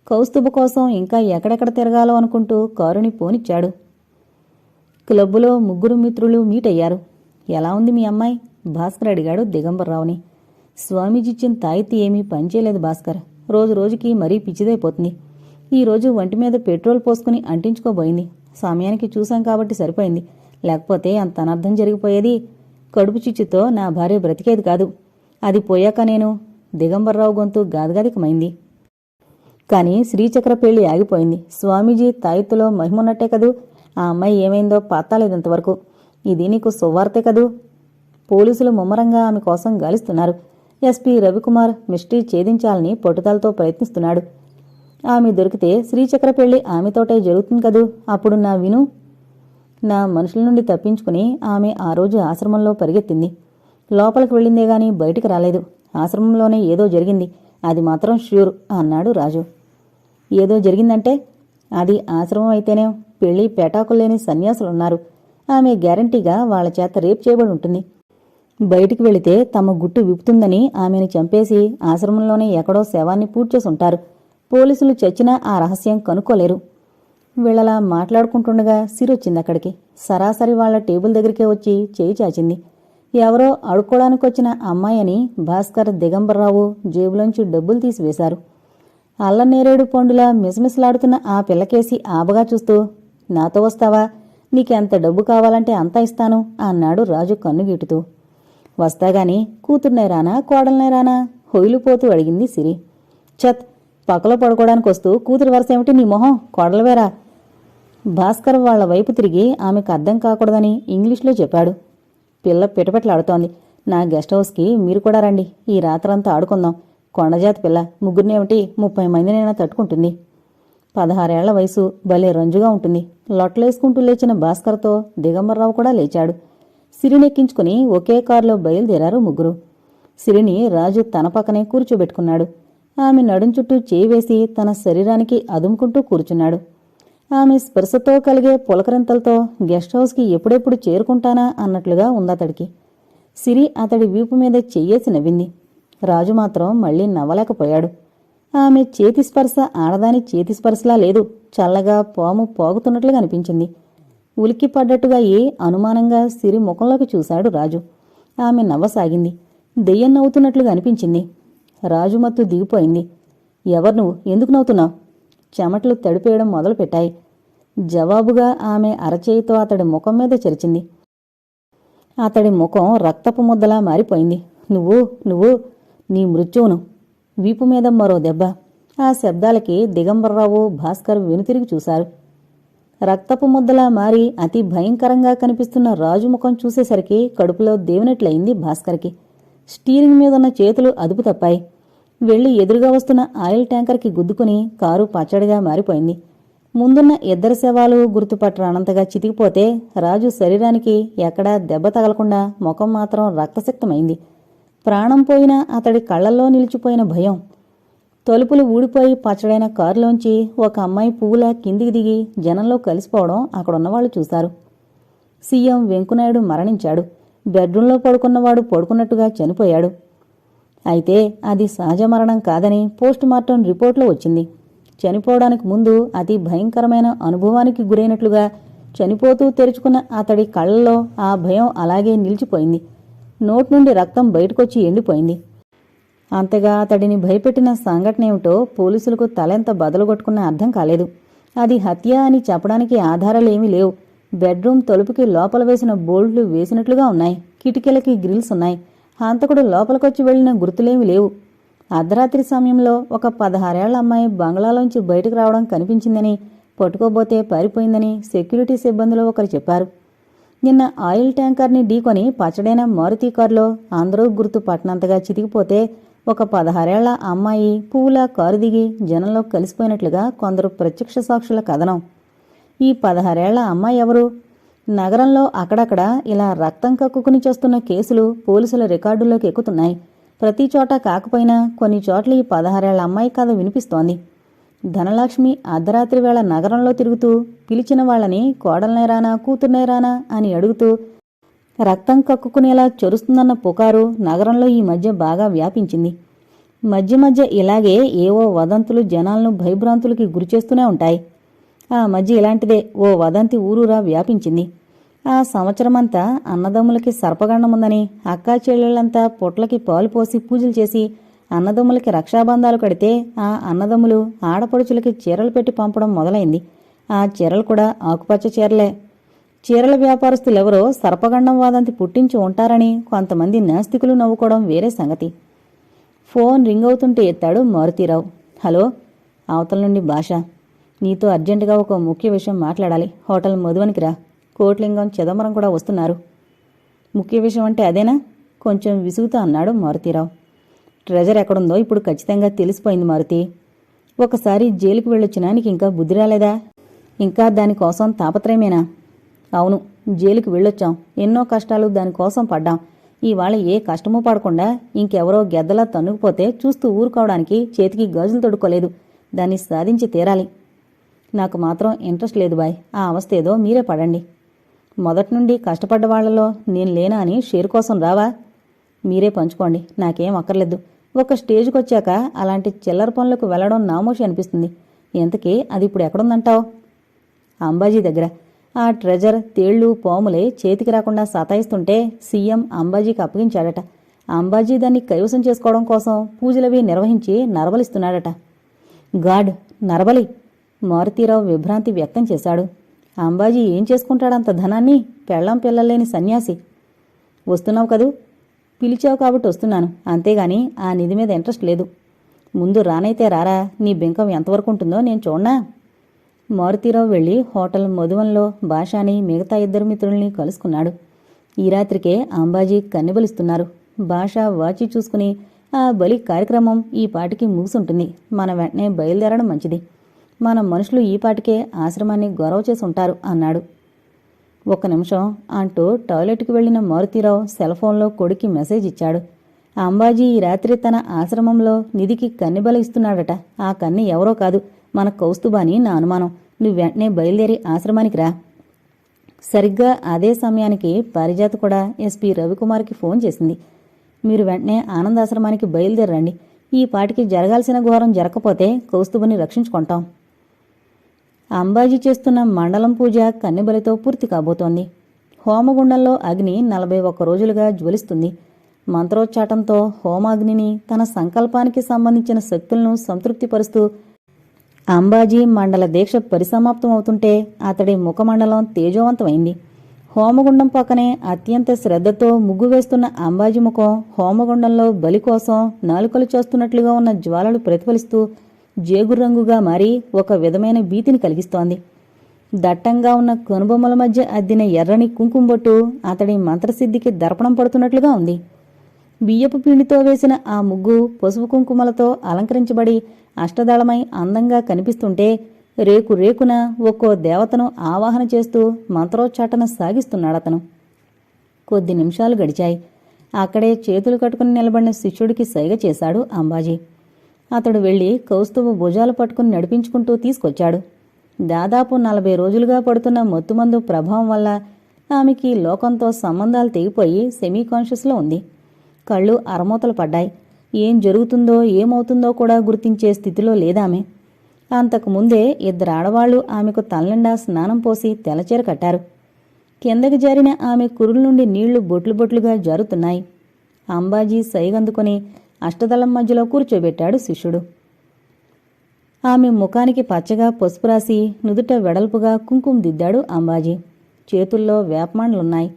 [SPEAKER 1] కౌస్తుభ కోసం ఇంకా ఎక్కడెక్కడ తిరగాలో అనుకుంటూ కారుని పోనిచ్చాడు. క్లబ్బులో 3 మిత్రులు మీట్ అయ్యారు. ఎలా ఉంది మీ అమ్మాయి? భాస్కర్ అడిగాడు దిగంబర్రావుని. స్వామీజిచ్చిన తాయితీ ఏమీ పనిచేయలేదు భాస్కర్. రోజు రోజుకి మరీ పిచ్చిదైపోతుంది. ఈరోజు వంటి మీద పెట్రోల్ పోసుకుని అంటించుకోబోయింది. సమయానికి చూశాం కాబట్టి సరిపోయింది. లేకపోతే అంత అనర్థం జరిగిపోయేది. కడుపు చిచ్చుతో నా భార్య బ్రతికేది కాదు. అది పోయాక నేను దిగంబర్రావు గొంతు గాదగాదికమైంది. కాని శ్రీచక్ర పెళ్లి ఆగిపోయింది. స్వామీజీ తాయిత్తులో మహిమున్నట్టే కదూ. ఆ అమ్మాయి ఏమైందో పత్తాలేదింతవరకు. ఇది నీకు సువార్తే కదూ. పోలీసులు ముమ్మరంగా ఆమె కోసం గాలిస్తున్నారు. ఎస్పీ రవికుమార్ మిస్టరీ ఛేదించాలని పట్టుదలతో ప్రయత్నిస్తున్నాడు. ఆమె దొరికితే శ్రీచక్ర పెళ్లి ఆమెతోటే జరుగుతుంది కదూ. అప్పుడు నా మనుషుల నుండి తప్పించుకుని ఆమె ఆ రోజు ఆశ్రమంలో పరిగెత్తింది. లోపలికి వెళ్ళిందే గాని బయటికి రాలేదు. ఆశ్రమంలోనే ఏదో జరిగింది, అది మాత్రం ష్యూర్ అన్నాడు రాజు. ఏదో జరిగిందంటే? అది ఆశ్రమం అయితేనే పెళ్లి పేటాకుల్లేని సన్యాసులున్నారు. ఆమె గ్యారంటీగా వాళ్ల చేత రేప్ చేయబడి ఉంటుంది. బయటికి వెళితే తమ గుట్టు విప్పుతుందని ఆమెను చంపేసి ఆశ్రమంలోనే ఎక్కడో శవాన్ని పూడ్చేసుంటారు. పోలీసులు చచ్చినా ఆ రహస్యం కనుక్కోలేరు. వీళ్ళలా మాట్లాడుకుంటుండగా సిరొచ్చిందక్కడికి. సరాసరి వాళ్ల టేబుల్ దగ్గరికే వచ్చి చేయి చాచింది. ఎవరో అడుక్కోడానికొచ్చిన అమ్మాయని భాస్కర్, దిగంబర్రావు జేబులోంచి డబ్బులు తీసివేశారు. అల్లనేరేడు పండులా మిసమిసలాడుతున్న ఆ పిల్లకేసి ఆబగా చూస్తూ, నాతో వస్తావా? నీకెంత డబ్బు కావాలంటే అంతా ఇస్తాను అన్నాడు రాజు కన్నుగీటుతూ. వస్తాగాని కూతుర్నే రానా, కోడల్నే రానా? హొయిలుపోతూ అడిగింది సిరి. చత్, పక్కలో పడుకోవడానికొస్తూ కూతురు వరసేమిటి నీ మొహం, కోడలవేరా? భాస్కర్ వాళ్ల వైపు తిరిగి ఆమెకు అర్థం కాకూడదని ఇంగ్లీష్లో చెప్పాడు. పిల్ల పిటపెట్లాడుతోంది. నా గెస్ట్ హౌస్కి మీరు కూడా రండి, ఈ రాత్రంతా ఆడుకుందాం. కొండజాతి పిల్ల, ముగ్గురినేమిటి 30 మందినైనా తట్టుకుంటుంది. 16 ఏళ్ల వయసు, భలే రంజుగా ఉంటుంది. లొట్టలేసుకుంటూ లేచిన భాస్కర్తో దిగంబర్రావు కూడా లేచాడు. సిరినెక్కించుకుని ఒకే కారులో బయలుదేరారు ముగ్గురు. సిరిని రాజు తన పక్కనే కూర్చోబెట్టుకున్నాడు. ఆమె నడుం చుట్టూ చేయి వేసి తన శరీరానికి అదుముకుంటూ కూర్చున్నాడు. ఆమె స్పర్శతో కలిగే పులకరింతలతో గెస్ట్ హౌస్కి ఎప్పుడెప్పుడు చేరుకుంటానా అన్నట్లుగా ఉందతడికి. సిరి అతడి వీపు మీద చెయ్యేసి నవ్వింది. రాజు మాత్రం మళ్లీ నవ్వలేకపోయాడు. ఆమె చేతి స్పర్శ ఆడదాని చేతి స్పర్శలా లేదు. చల్లగా పాము పోగుతున్నట్లుగా అనిపించింది. ఉలిక్కి పడ్డట్టుగా అనుమానంగా సిరి ముఖంలోకి చూశాడు రాజు. ఆమె నవ్వసాగింది. దెయ్యం నవ్వుతున్నట్లుగా అనిపించింది. రాజు మత్తు దిగిపోయింది. ఎవరు నువ్వు? ఎందుకు నవ్వుతున్నావు? చెమటలు తడిపేయడం మొదలుపెట్టాయి. జవాబుగా ఆమె అరచేయితో అతడి ముఖం మీద చెరిచింది. అతడి ముఖం రక్తపు ముద్దలా మారిపోయింది. నువ్వు నీ మృత్యువును. వీపు మీద మరో దెబ్బ. ఆ శబ్దాలకి దిగంబర్రావు, భాస్కర్ వెనుతిరిగి చూశారు. రక్తపు ముద్దలా మారి అతి భయంకరంగా కనిపిస్తున్న రాజు ముఖం చూసేసరికి కడుపులో దేవినట్లయింది భాస్కర్కి. స్టీరింగ్ మీదున్న చేతులు అదుపు తప్పాయి. వెళ్లి ఎదురుగా వస్తున్న ఆయిల్ ట్యాంకర్కి గుద్దుకుని కారు పచ్చడిగా మారిపోయింది. ముందున్న ఇద్దరు శవాలు గుర్తుపట్టరానంతగా చితికిపోతే రాజు శరీరానికి ఎక్కడా దెబ్బ తగలకుండా ముఖం మాత్రం రక్తసిక్తమైంది. ప్రాణం పోయినా అతడి కళ్లల్లో నిలిచిపోయిన భయం. తలుపులు ఊడిపోయి పచ్చడైన కారులోంచి ఒక అమ్మాయి పువ్వులా కిందికి దిగి జనంలో కలిసిపోవడం అక్కడున్నవాళ్లు చూశారు. సీఎం వెంకునాయుడు మరణించాడు. బెడ్రూంలో పడుకున్నవాడు పడుకున్నట్టుగా చనిపోయాడు. అయితే అది సహజ మరణం కాదని పోస్టుమార్టం రిపోర్ట్లో వచ్చింది. చనిపోవడానికి ముందు అతి భయంకరమైన అనుభవానికి గురైనట్లుగా చనిపోతూ తెరుచుకున్న అతడి కళ్లలో ఆ భయం అలాగే నిలిచిపోయింది. నోటి నుండి రక్తం బయటకొచ్చి ఎండిపోయింది. అంతగా అతడిని భయపెట్టిన సంఘటనేమిటో పోలీసులకు తలెంత బదలుగొట్టుకున్నా అర్థం కాలేదు. అది హత్య అని చెప్పడానికి ఆధారాలేమీ లేవు. బెడ్రూమ్ తలుపుకి లోపల వేసిన బోల్ట్లు వేసినట్లుగా ఉన్నాయి. కిటికీలకి గ్రిల్స్ ఉన్నాయి. హంతకుడు లోపలికొచ్చి వెళ్లిన గుర్తులేమీ లేవు. అర్ధరాత్రి సమయంలో ఒక 16 ఏళ్ల అమ్మాయి బంగ్లాలోంచి బయటకు రావడం కనిపించిందని, పట్టుకోబోతే పారిపోయిందని సెక్యూరిటీ సిబ్బందిలో ఒకరు చెప్పారు. నిన్న ఆయిల్ ట్యాంకర్ని ఢీకొని పచ్చడైన మారుతి కారులో అందరూ గుర్తు పట్టనంతగా చితికిపోతే ఒక 16 ఏళ్ల అమ్మాయి పువ్వులా కారు దిగి జనంలో కలిసిపోయినట్లుగా కొందరు ప్రత్యక్ష సాక్షుల కథనం. ఈ 16 ఏళ్ల అమ్మాయి ఎవరు? నగరంలో అక్కడక్కడ ఇలా రక్తం కక్కుకుని చేస్తున్న కేసులు పోలీసుల రికార్డుల్లోకి ఎక్కుతున్నాయి. ప్రతి చోట కాకపోయినా కొన్ని చోట్ల ఈ 16 ఏళ్ల అమ్మాయి కథ వినిపిస్తోంది. ధనలక్ష్మి అర్ధరాత్రి వేళ నగరంలో తిరుగుతూ పిలిచిన వాళ్ళని కోడల్నేరానా, కూతుర్నేరానా అని అడుగుతూ రక్తం కక్కుకునేలా చొరుస్తుందన్న పుకారు నగరంలో ఈ మధ్య బాగా వ్యాపించింది. మధ్య ఇలాగే ఏవో వదంతులు జనాలను భయభ్రాంతులకి గురిచేస్తూనే ఉంటాయి. ఆ మధ్య ఇలాంటిదే ఓ వదంతి ఊరూరా వ్యాపించింది. ఆ సంవత్సరమంతా అన్నదమ్ములకి సర్పగండముందని అక్కా చెల్లెళ్లంతా పొట్లకి పాలు పోసి పూజలు చేసి అన్నదమ్ములకి రక్షాబంధాలు కడితే ఆ అన్నదమ్ములు ఆడపడుచులకి చీరలు పెట్టి పంపడం మొదలైంది. ఆ చీరలు కూడా ఆకుపచ్చ చీరలే. చీరల వ్యాపారస్తులెవరో సర్పగండం వాదంతి పుట్టించి ఉంటారని కొంతమంది నాస్తికులు నవ్వుకోవడం వేరే సంగతి. ఫోన్ రింగ్ అవుతుంటే ఎత్తాడు మారుతీరావు. హలో, అవతల నుండి భాష. నీతో అర్జెంటుగా ఒక ముఖ్య విషయం మాట్లాడాలి. హోటల్ మధువనికి రా. కోట్లింగం చిదంబరం కూడా వస్తున్నారు. ముఖ్య విషయం అంటే అదేనా? కొంచెం విసుగుతూ అన్నాడు మారుతీరావు. ట్రెజర్ ఎక్కడుందో ఇప్పుడు ఖచ్చితంగా తెలిసిపోయింది మారుతి. ఒకసారి జైలుకు వెళ్ళొచ్చినా నీకు ఇంకా బుద్ధి రాలేదా? ఇంకా దానికోసం తాపత్రయమేనా? అవును, జైలుకి వెళ్ళొచ్చాం. ఎన్నో కష్టాలు దానికోసం పడ్డాం. ఇవాళ ఏ కష్టమూ పడకుండా ఇంకెవరో గెద్దలా తన్నుకుపోతే చూస్తూ ఊరుకోవడానికి చేతికి గాజులు తొడుక్కోలేదు. దాన్ని సాధించి తీరాలి. నాకు మాత్రం ఇంట్రెస్ట్ లేదు బాయ్. ఆ అవస్థ ఏదో మీరే పడండి. మొదటి నుండి కష్టపడ్డ వాళ్లలో నేను లేనా అని షేర్ కోసం రావా? మీరే పంచుకోండి, నాకేం అక్కర్లేదు. ఒక స్టేజ్కి వచ్చాక అలాంటి చిల్లర పనులకు వెళ్లడం నామోషి అనిపిస్తుంది. ఎంతకీ అది ఇప్పుడు ఎక్కడుందంటావు? అంబాజీ దగ్గర. ఆ ట్రెజర్ తేళ్లు పాములే చేతికి రాకుండా సతాయిస్తుంటే సీఎం అంబాజీకి అప్పగించాడట. అంబాజీ దాన్ని కైవసం చేసుకోవడం కోసం పూజలవి నిర్వహించి నరబలిస్తున్నాడట. గాడ్, నరబలి! మారుతీరావు విభ్రాంతి వ్యక్తం చేశాడు. అంబాజీ ఏం చేసుకుంటాడంత ధనాన్ని? పెళ్ళాం పిల్లలేని సన్యాసి. వస్తున్నావు కదూ? పిలిచావు కాబట్టి వస్తున్నాను, అంతేగాని ఆ నిధి మీద ఇంట్రెస్ట్ లేదు. ముందు రానైతే రారా, నీ బింకం ఎంతవరకు ఉంటుందో నేను చూడనా? మారుతీరావు వెళ్లి హోటల్ మధువన్లో భాషాని మిగతా ఇద్దరు మిత్రుల్ని కలుసుకున్నాడు. ఈ రాత్రికే అంబాజీ కన్నెబలిస్తున్నారు. భాష వాచి చూసుకుని ఆ బలి కార్యక్రమం ఈ పాటికి ముగిసుంటుంది. మన వెంటనే బయలుదేరడం మంచిది. మన మనుషులు ఈ పాటికే ఆశ్రమాన్ని గొరవ చేసి ఉంటారు అన్నాడు. ఒక్క నిమిషం అంటూ టాయిలెట్కి వెళ్లిన మారుతీరావు సెల్ఫోన్లో కొడుక్కి మెసేజ్ ఇచ్చాడు. అంబాజీ ఈ రాత్రి తన ఆశ్రమంలో నిధికి కన్నెబల ఇస్తున్నాడట. ఆ కన్నె ఎవరో కాదు, మన కౌస్తుబాని నా అనుమానం. నువ్వు వెంటనే బయలుదేరి ఆశ్రమానికి రా. సరిగ్గా అదే సమయానికి పారిజాత కూడా ఎస్పీ రవికుమార్కి ఫోన్ చేసింది. మీరు వెంటనే ఆనందాశ్రమానికి బయలుదేరండి. ఈ పాటికి జరగాల్సిన ఘోరం జరగకపోతే కౌస్తుబని రక్షించుకుంటాం. అంబాజీ చేస్తున్న మండలం పూజ కన్నెబలితో పూర్తి కాబోతోంది. హోమగుండంలో అగ్ని 41 రోజులుగా జ్వలిస్తుంది. మంత్రోచ్చాటంతో హోమాగ్నిని తన సంకల్పానికి సంబంధించిన శక్తులను సంతృప్తిపరుస్తూ అంబాజీ మండల దీక్ష పరిసమాప్తం అవుతుంటే అతడి ముఖమండలం తేజోవంతమైంది. హోమగుండం పక్కనే అత్యంత శ్రద్ధతో ముగ్గు వేస్తున్న అంబాజీ ముఖం హోమగుండంలో బలి కోసం నాలుకలు చేస్తున్నట్లుగా ఉన్న జ్వాలలు ప్రతిఫలిస్తూ జేగుర్రంగుగా మారి ఒక విధమైన భీతిని కలిగిస్తోంది. దట్టంగా ఉన్న కనుబొమ్మల మధ్య అద్దిన ఎర్రని కుంకుంబొట్టు అతడి మంత్రసిద్ధికి దర్పణం పడుతున్నట్లుగా ఉంది. బియ్యపు పిండితో వేసిన ఆ ముగ్గు పసుపు కుంకుమలతో అలంకరించబడి అష్టదళమై అందంగా కనిపిస్తుంటే రేకు రేకున ఒక్కో దేవతను ఆవాహన చేస్తూ మంత్రోచ్చాటన సాగిస్తున్నాడతను. కొద్ది నిమిషాలు గడిచాయి. అక్కడే చేతులు కట్టుకుని నిలబడిన శిష్యుడికి సైగ చేశాడు అంబాజీ. అతడు వెళ్లి కౌస్తుభ భుజాలు పట్టుకుని నడిపించుకుంటూ తీసుకొచ్చాడు. దాదాపు 40 రోజులుగా పడుతున్న మత్తుమందు ప్రభావం వల్ల ఆమెకి లోకంతో సంబంధాలు తెగిపోయి సెమీ కాన్షియస్లో ఉంది. కళ్ళు అరమూతలు పడ్డాయి. ఏం జరుగుతుందో ఏమవుతుందో కూడా గుర్తించే స్థితిలో లేదామె. అంతకుముందే 2 ఆడవాళ్లు ఆమెకు తలనిండా స్నానం పోసి తెల్లచీర కట్టారు. కిందకి జారిన ఆమె కురుల నుండి నీళ్లు బొట్లు బొట్లుగా జారుతున్నాయి. అంబాజీ సైగందుకొని అష్టదళం మధ్యలో కూర్చోబెట్టాడు శిష్యుడు. ఆమె ముఖానికి పచ్చగా పసుపు రాసి నుదుట వెడల్పుగా కుంకుమ దిద్దాడు అంబాజీ. చేతుల్లో వేపమాండ్లున్నాయి.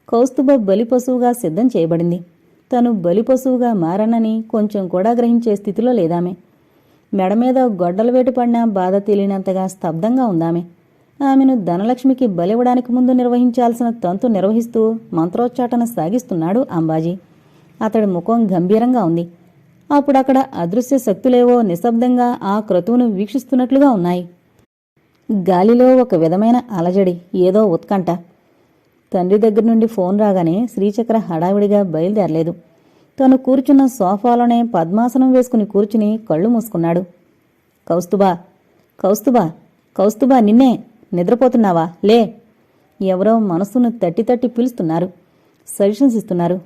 [SPEAKER 1] కౌస్తుభ బలిపశువుగా సిద్ధం చేయబడింది. తను బలిపశువుగా మారనని కొంచెం కూడా గ్రహించే స్థితిలో లేదామె. మెడమీద గొడ్డల వేటు పడినా బాధ తెలియనంతగా స్తబ్దంగా ఉందామె. ఆమెను ధనలక్ష్మికి బలివ్వడానికి ముందు నిర్వహించాల్సిన తంతు నిర్వహిస్తూ మంత్రోచ్చాటన సాగిస్తున్నాడు అంబాజీ. అతడి ముఖం గంభీరంగా ఉంది. అప్పుడక్కడ అదృశ్య శక్తులేవో నిశ్శబ్దంగా ఆ క్రతువును వీక్షిస్తున్నట్లుగా ఉన్నాయి. గాలిలో ఒక విధమైన అలజడి, ఏదో ఉత్కంఠ. తండ్రి దగ్గర నుండి ఫోన్ రాగానే శ్రీచక్ర హడావిడిగా బయలుదేరలేదు. తను కూర్చున్న సోఫాలోనే పద్మాసనం వేసుకుని కూర్చుని కళ్ళు మూసుకున్నాడు. కౌస్తుభా, కౌస్తుభా, కౌస్తుభా, నిన్నే! నిద్రపోతున్నావా? లే! ఎవరో మనస్సును తట్టి తట్టి పిలుస్తున్నారు. సజెషన్స్ ఇస్తున్నారు.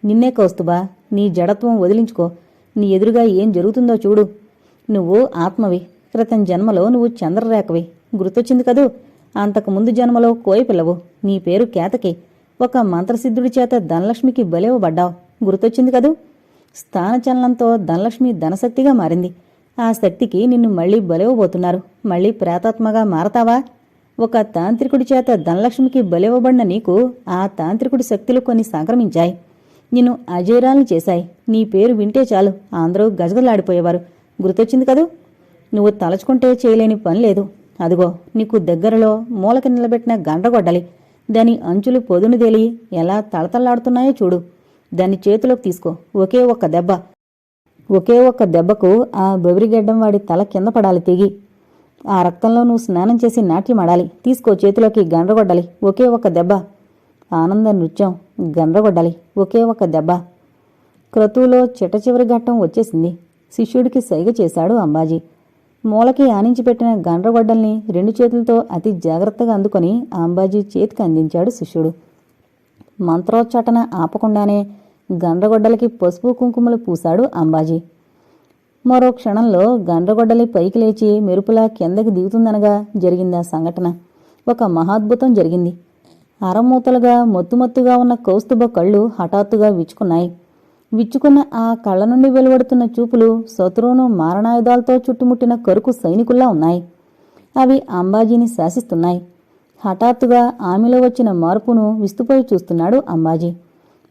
[SPEAKER 1] నిన్నే కౌస్తుభా, నీ జడత్వం వదిలించుకో. నీ ఎదురుగా ఏం జరుగుతుందో చూడు. నువ్వు ఆత్మవి. క్రితం జన్మలో నువ్వు చంద్రరేఖవి. గుర్తొచ్చింది కదూ? అంతకుముందు జన్మలో కోయపిల్లవు. నీ పేరు కేతకి. ఒక మంత్రసిద్ధుడి చేత ధనలక్ష్మికి బలివ్వబడ్డావు. గుర్తొచ్చింది కదూ? స్థానచలనంతో ధనలక్ష్మి ధనశక్తిగా మారింది. ఆ శక్తికి నిన్ను మళ్లీ బలివ్వబోతున్నారు. మళ్లీ ప్రేతాత్మగా మారతావా? ఒక తాంత్రికుడి చేత ధనలక్ష్మికి బలివ్వబడిన నీకు ఆ తాంత్రికుడి శక్తులు కొన్ని సంక్రమించాయి. నిన్ను అజేరాల్ని చేశాయి. నీ పేరు వింటే చాలు అందరూ గజగలాడిపోయేవారు. గుర్తొచ్చింది కదూ? నువ్వు తలచుకుంటే చేయలేని పని లేదు. అదిగో నీకు దగ్గరలో మూలకి నిలబెట్టిన గండ్రగొడ్డలి. దాని అంచులు పొదునుదేలి ఎలా తళతళ్లాడుతున్నాయో చూడు. దాన్ని చేతిలోకి తీసుకో. ఒకే ఒక్క దెబ్బకు ఆ బెవిరిగెడ్డం వాడి తల కింద పడాలి తెగి. ఆ రక్తంలో నువ్వు స్నానం చేసి నాట్యమాడాలి. తీసుకో చేతిలోకి గండ్రగొడ్డలి. ఒకే ఒక్క దెబ్బ. ఆనంద నృత్యం. గండ్రగొడ్డలి. ఒకే ఒక్క దెబ్బ. క్రతువులో చిట్టచివరి ఘట్టం వచ్చేసింది. శిష్యుడికి సైగ చేశాడు అంబాజీ. మూలకి ఆనించిపెట్టిన గండ్రగొడ్డల్ని 2 చేతులతో అతి జాగ్రత్తగా అందుకొని అంబాజీ చేతికి అందించాడు శిష్యుడు. మంత్రోచ్చాటన ఆపకుండానే గండ్రగొడ్డలికి పసుపు కుంకుమలు పూశాడు అంబాజీ. మరో క్షణంలో గండ్రగొడ్డలి పైకి లేచి మెరుపులా కిందకి దిగుతుందనగా జరిగిందా సంఘటన. ఒక మహాద్భుతం జరిగింది. అరమూతలుగా మొత్తుమొత్తుగా ఉన్న కౌస్తుభ కళ్ళు హఠాత్తుగా విచ్చుకున్నాయి. విచ్చుకున్న ఆ కళ్ళ నుండి వెలువడుతున్న చూపులు శత్రువును మారణాయుధాలతో చుట్టుముట్టిన కరుకు సైనికుల్లా ఉన్నాయి. అవి అంబాజీని శాసిస్తున్నాయి. హఠాత్తుగా ఆమెలో వచ్చిన మార్పును విస్తుపోయి చూస్తున్నాడు అంబాజీ.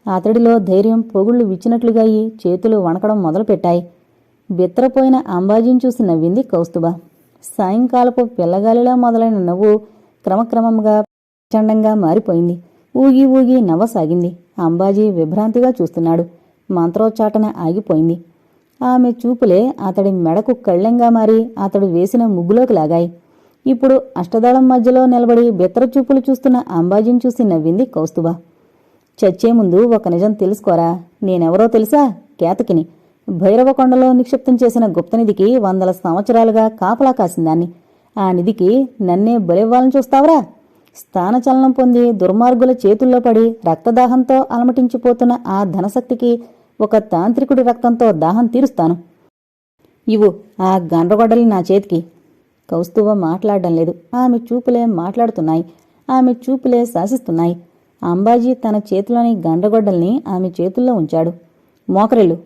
[SPEAKER 1] అతడిలో ధైర్యం పొగుళ్లు విచ్చినట్లుగా అయి చేతులు వణకడం మొదలుపెట్టాయి. బిత్తరపోయిన అంబాజీని చూసి నవ్వింది కౌస్తుభ. సాయంకాలపు పిల్లగాలిలా మొదలైన నవ్వు క్రమక్రమంగా ప్రచండంగా మారిపోయింది. ఊగి ఊగి నవ్వసాగింది. అంబాజీ విభ్రాంతిగా చూస్తున్నాడు. మంత్రోచ్చాటన ఆగిపోయింది. ఆమె చూపులే అతడి మెడకు కళ్ళెంగా మారి అతడు వేసిన ముగ్గులోకి లాగాయి. ఇప్పుడు అష్టదళం మధ్యలో నిలబడి బిత్తర చూపులు చూస్తున్న అంబాజీని చూసి నవ్వింది కౌస్తుభ. చచ్చే ముందు ఒక నిజం తెలుసుకోరా. నేనెవరో తెలుసా? కేతకిని. భైరవకొండలో నిక్షిప్తం చేసిన గుప్తనిధికి 100 సంవత్సరాలుగా కాపలా కాసిందాన్ని. ఆ నిధికి నన్నే బలివ్వాలని చూస్తావరా? స్థానచలనం పొంది దుర్మార్గుల చేతుల్లో పడి రక్తదాహంతో అలమటించిపోతున్న ఆ ధనశక్తికి ఒక తాంత్రికుడి రక్తంతో దాహం తీరుస్తాను. ఇవ్వు ఆ గండ్రగొడ్డలి నా చేతికి. కౌస్తుభ మాట్లాడడం లేదు. ఆమె చూపులే మాట్లాడుతున్నాయి. ఆమె చూపులే శాసిస్తున్నాయి. అంబాజీ తన చేతిలోని గండ్రగొడ్డల్ని ఆమె చేతుల్లో ఉంచాడు. మోకరిల్లు.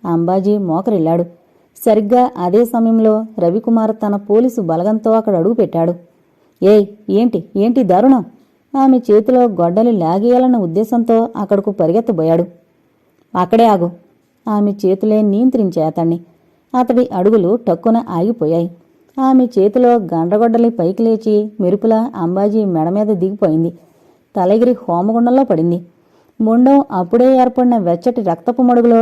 [SPEAKER 1] అంబాజీ మోకరిల్లాడు. సరిగ్గా అదే సమయంలో రవికుమార్ తన పోలీసు బలగంతో అక్కడ అడుగుపెట్టాడు. ఏయ్, ఏంటి దారుణం? ఆమె చేతిలో గొడ్డలి లాగేయాలన్న ఉద్దేశంతో అక్కడకు పరిగెత్తబోయాడు. అక్కడే ఆగు. ఆమె చేతులే నియంత్రించాయి అతన్ని. అతడి అడుగులు టక్కున ఆగిపోయాయి. ఆమె చేతిలో గండ్రగొడ్డలి పైకి లేచి మెరుపులా అంబాజీ మెడమీద దిగిపోయింది. తలగిరి హోమగుండంలో పడింది. మొండం అప్పుడే ఏర్పడిన వెచ్చటి రక్తపు మడుగులో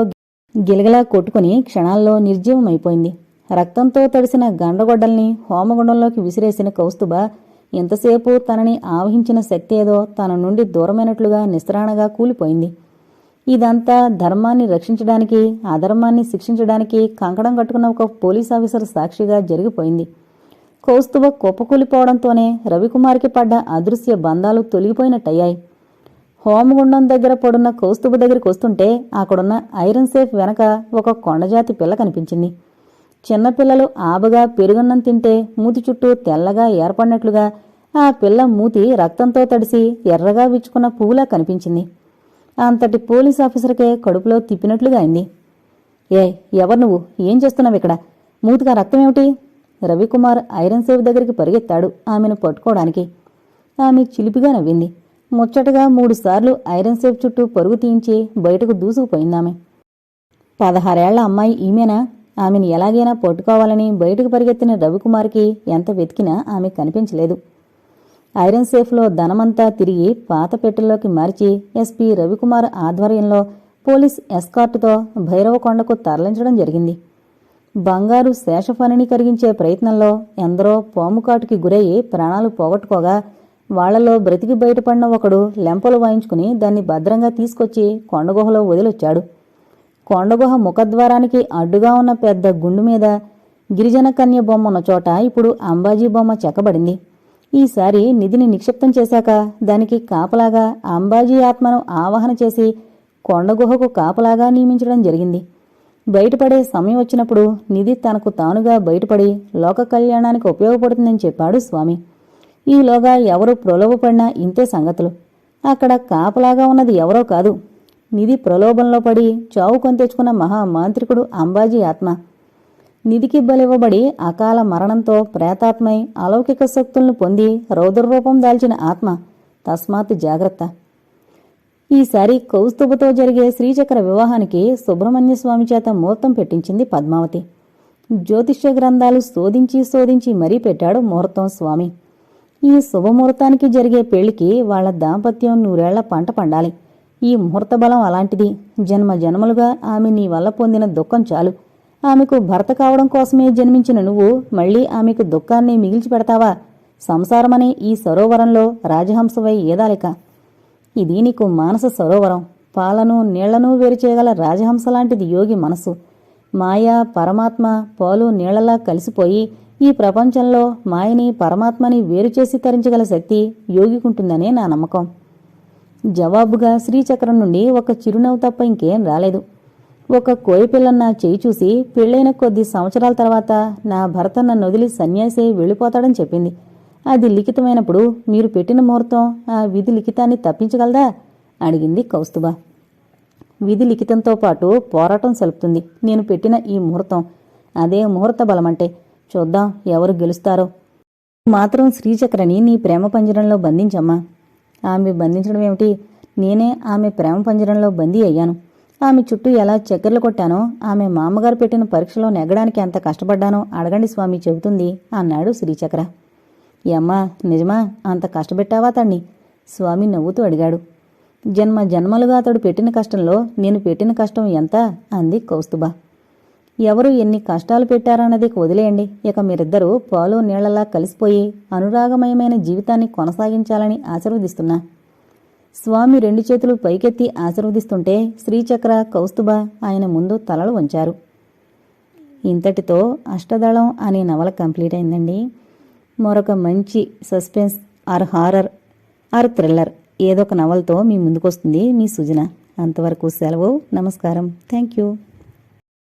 [SPEAKER 1] గిలగలా కొట్టుకుని క్షణాల్లో నిర్జీవమైపోయింది. రక్తంతో తడిసిన గండ్రగొడ్డల్ని హోమగుండంలోకి విసిరేసిన కౌస్తుభ ఎంతసేపు తనని ఆవహించిన శక్తి ఏదో తన నుండి దూరమైనట్లుగా నిస్త్రాణగా కూలిపోయింది. ఇదంతా ధర్మాన్ని రక్షించడానికి, అధర్మాన్ని శిక్షించడానికి కంకణం కట్టుకున్న ఒక పోలీస్ ఆఫీసర్ సాక్షిగా జరిగిపోయింది. కౌస్తుభ కుప్పకూలిపోవడంతోనే రవికుమార్కి పడ్డ అదృశ్య బంధాలు తొలగిపోయినట్టయ్యాయి. హోమగుండం దగ్గర పడున్న కౌస్తుభ దగ్గరికి వస్తుంటే అక్కడున్న ఐరన్ సేఫ్ వెనక ఒక కొండజాతి పిల్ల కనిపించింది. చిన్నపిల్లలు ఆబగా పెరుగన్నం తింటే మూతి చుట్టూ తెల్లగా ఏర్పడినట్లుగా ఆ పిల్ల మూతి రక్తంతో తడిసి ఎర్రగా విచ్చుకున్న పువ్వులా కనిపించింది. అంతటి పోలీస్ ఆఫీసర్కే కడుపులో తిప్పినట్లుగా అయింది. ఎవరు నువ్వు? ఏం చేస్తున్నావు ఇక్కడ? మూతిగా రక్తమేమిటి? రవికుమార్ ఐరన్ సేఫ్ దగ్గరికి పరిగెత్తాడు ఆమెను పట్టుకోవడానికి. ఆమె చిలిపిగా నవ్వింది. ముచ్చటగా 3 సార్లు ఐరన్ సేఫ్ చుట్టూ పరుగు తీయించి బయటకు దూసుకుపోయిందామె. 16 ఏళ్ల అమ్మాయి ఈమెనా? ఆమెను ఎలాగైనా పట్టుకోవాలని బయటకు పరిగెత్తిన రవికుమార్కి ఎంత వెతికినా ఆమె కనిపించలేదు. ఐరన్ సేఫ్లో ధనమంతా తిరిగి పాత పెట్టెల్లోకి మార్చి ఎస్పీ రవికుమార్ ఆధ్వర్యంలో పోలీస్ ఎస్కార్టుతో భైరవకొండకు తరలించడం జరిగింది. బంగారు శేషఫణిని కరిగించే ప్రయత్నంలో ఎందరో పాముకాటుకి గురయ్యి ప్రాణాలు పోగొట్టుకోగా వాళ్లలో బ్రతికి బయటపడిన ఒకడు లెంపలు వాయించుకుని దాన్ని భద్రంగా తీసుకొచ్చి కొండగుహలో వదిలొచ్చాడు. కొండగుహ ముఖద్వారానికి అడ్డుగా ఉన్న పెద్ద గుండు మీద గిరిజన కన్య బొమ్మ ఉన్న చోట ఇప్పుడు అంబాజీ బొమ్మ చెక్కబడింది. ఈసారి నిధిని నిక్షిప్తం చేశాక దానికి కాపలాగా అంబాజీ ఆత్మను ఆవాహన చేసి కొండగుహకు కాపలాగా నియమించడం జరిగింది. బయటపడే సమయం వచ్చినప్పుడు నిధి తనకు తానుగా బయటపడి లోక కళ్యాణానికి ఉపయోగపడుతుందని చెప్పాడు స్వామి. ఈలోగా ఎవరు ప్రలోభపడినా ఇంతే సంగతులు. అక్కడ కాపలాగా ఉన్నది ఎవరో కాదు, నిధి ప్రలోభంలో పడి చావు కొని తెచ్చుకున్న మహామాంత్రికుడు అంబాజీ ఆత్మ. నిధికి బలివ్వబడి అకాల మరణంతో ప్రేతాత్మై అలౌకిక శక్తులను పొంది రౌద్రరూపం దాల్చిన ఆత్మ. తస్మాత్ జాగ్రత్త. ఈసారి కౌస్తుభతో జరిగే శ్రీచక్ర వివాహానికి సుబ్రహ్మణ్యస్వామి చేత ముహూర్తం పెట్టించింది పద్మావతి. జ్యోతిష్య గ్రంథాలు శోధించి మరీ పెట్టాడు ముహూర్తం స్వామి. ఈ శుభముహూర్తానికి జరిగే పెళ్లికి వాళ్ల దాంపత్యం 100 ఏళ్ల పంట పండాలి. ఈ ముహూర్త బలం అలాంటిది. జన్మ జన్మలుగా ఆమె నీ వల్ల పొందిన దుఃఖం చాలు. ఆమెకు భర్త కావడం కోసమే జన్మించిన నువ్వు మళ్లీ ఆమెకు దుఃఖాన్ని మిగిల్చి పెడతావా? సంసారమనే ఈ సరోవరంలో రాజహంసవై ఏదాలిక. ఇది నీకు మానస సరోవరం. పాలను నీళ్లను వేరు చేయగల రాజహంసలాంటిది యోగి మనసు. మాయా పరమాత్మ పాలు నీళ్లలా కలిసిపోయి ఈ ప్రపంచంలో మాయని పరమాత్మని వేరుచేసి తరించగల శక్తి యోగికుంటుందనే నా నమ్మకం. జవాబుగా శ్రీచక్రం నుండి ఒక చిరునవ్వు తప్ప ఇంకేం రాలేదు. ఒక కోయిపిల్ల నా చేయి చూసి పెళ్లైన కొద్ది సంవత్సరాల తర్వాత నా భర్త నన్ను వదిలి సన్యాసి వెళ్ళిపోతాడని చెప్పింది. అది లిఖితమైనప్పుడు మీరు పెట్టిన ముహూర్తం ఆ విధి లిఖితాన్ని తప్పించగలదా? అడిగింది కౌస్తుభ. విధి లిఖితంతో పాటు పోరాటం సలుపుతుంది నేను పెట్టిన ఈ ముహూర్తం. అదే ముహూర్త బలమంటే. చూద్దాం ఎవరు గెలుస్తారో. మాత్రం శ్రీచక్రని నీ ప్రేమ పంజరంలో బంధించమ్మా. ఆమె బంధించడం ఏమిటి? నేనే ఆమె ప్రేమ పంజరంలో బందీ అయ్యాను. ఆమె చుట్టూ ఎలా చక్కెర్లు కొట్టానో, ఆమె మామగారు పెట్టిన పరీక్షలో నెగ్గడానికి ఎంత కష్టపడ్డానో అడగండి స్వామి చెబుతుంది అన్నాడు శ్రీచక్ర. యమ్మా నిజమా? అంత కష్టపెట్టావా తన్ని? స్వామి నవ్వుతూ అడిగాడు. జన్మ జన్మలుగా అతడు పెట్టిన కష్టంలో నేను పెట్టిన కష్టం ఎంత? అంది కౌస్తుభ. ఎవరు ఎన్ని కష్టాలు పెట్టారన్నది వదిలేయండి. ఇక మీరిద్దరూ పాలు నీళ్లలా కలిసిపోయి అనురాగమయమైన జీవితాన్ని కొనసాగించాలని ఆశీర్వదిస్తున్నా. స్వామి 2 చేతులు పైకెత్తి ఆశీర్వదిస్తుంటే శ్రీచక్ర కౌస్తుభ ఆయన ముందు తలలు వంచారు. ఇంతటితో అష్టదళం అనే నవల కంప్లీట్ అయిందండి. మరొక మంచి suspense or horror or thriller ఏదో ఒక నవలతో మీ ముందుకొస్తుంది మీ సుజన. అంతవరకు సెలవు. నమస్కారం. Thank you.